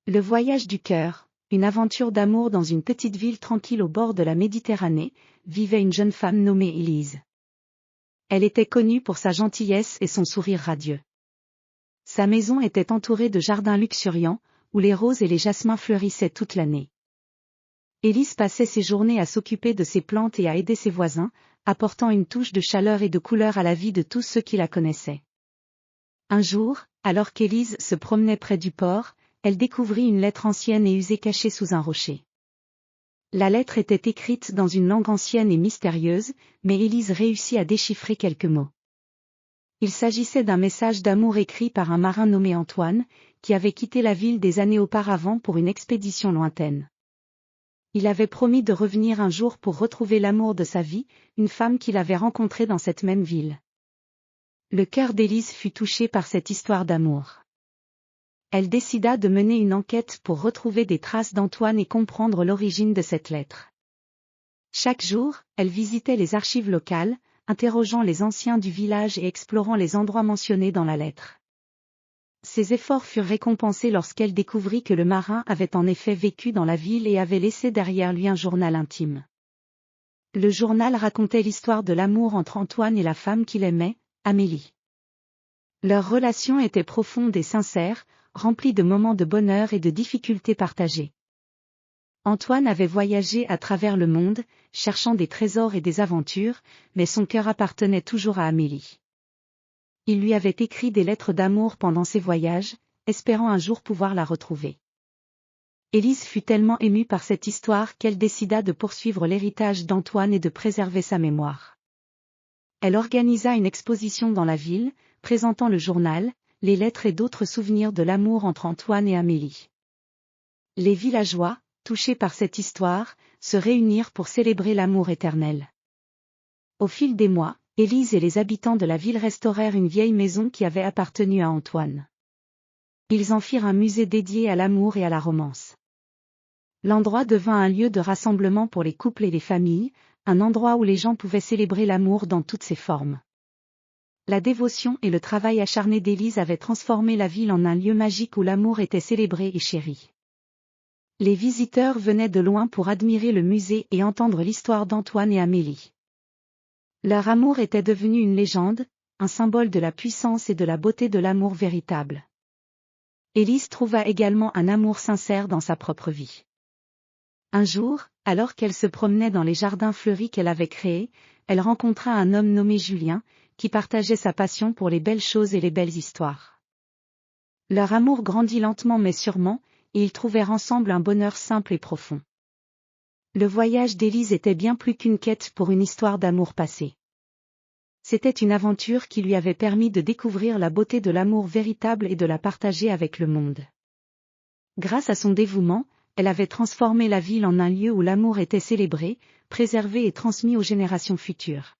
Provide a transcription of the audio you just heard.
Le voyage du cœur, une aventure d'amour dans une petite ville tranquille au bord de la Méditerranée, vivait une jeune femme nommée Élise. Elle était connue pour sa gentillesse et son sourire radieux. Sa maison était entourée de jardins luxuriants, où les roses et les jasmins fleurissaient toute l'année. Élise passait ses journées à s'occuper de ses plantes et à aider ses voisins, apportant une touche de chaleur et de couleur à la vie de tous ceux qui la connaissaient. Un jour, alors qu'Élise se promenait près du port, elle découvrit une lettre ancienne et usée cachée sous un rocher. La lettre était écrite dans une langue ancienne et mystérieuse, mais Élise réussit à déchiffrer quelques mots. Il s'agissait d'un message d'amour écrit par un marin nommé Antoine, qui avait quitté la ville des années auparavant pour une expédition lointaine. Il avait promis de revenir un jour pour retrouver l'amour de sa vie, une femme qu'il avait rencontrée dans cette même ville. Le cœur d'Élise fut touché par cette histoire d'amour. Elle décida de mener une enquête pour retrouver des traces d'Antoine et comprendre l'origine de cette lettre. Chaque jour, elle visitait les archives locales, interrogeant les anciens du village et explorant les endroits mentionnés dans la lettre. Ses efforts furent récompensés lorsqu'elle découvrit que le marin avait en effet vécu dans la ville et avait laissé derrière lui un journal intime. Le journal racontait l'histoire de l'amour entre Antoine et la femme qu'il aimait, Amélie. Leur relation était profonde et sincère, remplie de moments de bonheur et de difficultés partagées. Antoine avait voyagé à travers le monde, cherchant des trésors et des aventures, mais son cœur appartenait toujours à Amélie. Il lui avait écrit des lettres d'amour pendant ses voyages, espérant un jour pouvoir la retrouver. Élise fut tellement émue par cette histoire qu'elle décida de poursuivre l'héritage d'Antoine et de préserver sa mémoire. Elle organisa une exposition dans la ville, présentant le journal, les lettres et d'autres souvenirs de l'amour entre Antoine et Amélie. Les villageois, touchés par cette histoire, se réunirent pour célébrer l'amour éternel. Au fil des mois, Élise et les habitants de la ville restaurèrent une vieille maison qui avait appartenu à Antoine. Ils en firent un musée dédié à l'amour et à la romance. L'endroit devint un lieu de rassemblement pour les couples et les familles, un endroit où les gens pouvaient célébrer l'amour dans toutes ses formes. La dévotion et le travail acharné d'Élise avaient transformé la ville en un lieu magique où l'amour était célébré et chéri. Les visiteurs venaient de loin pour admirer le musée et entendre l'histoire d'Antoine et Amélie. Leur amour était devenu une légende, un symbole de la puissance et de la beauté de l'amour véritable. Élise trouva également un amour sincère dans sa propre vie. Un jour, alors qu'elle se promenait dans les jardins fleuris qu'elle avait créés, elle rencontra un homme nommé Julien, qui partageait sa passion pour les belles choses et les belles histoires. Leur amour grandit lentement mais sûrement, et ils trouvèrent ensemble un bonheur simple et profond. Le voyage d'Élise était bien plus qu'une quête pour une histoire d'amour passé. C'était une aventure qui lui avait permis de découvrir la beauté de l'amour véritable et de la partager avec le monde. Grâce à son dévouement, elle avait transformé la ville en un lieu où l'amour était célébré, préservé et transmis aux générations futures.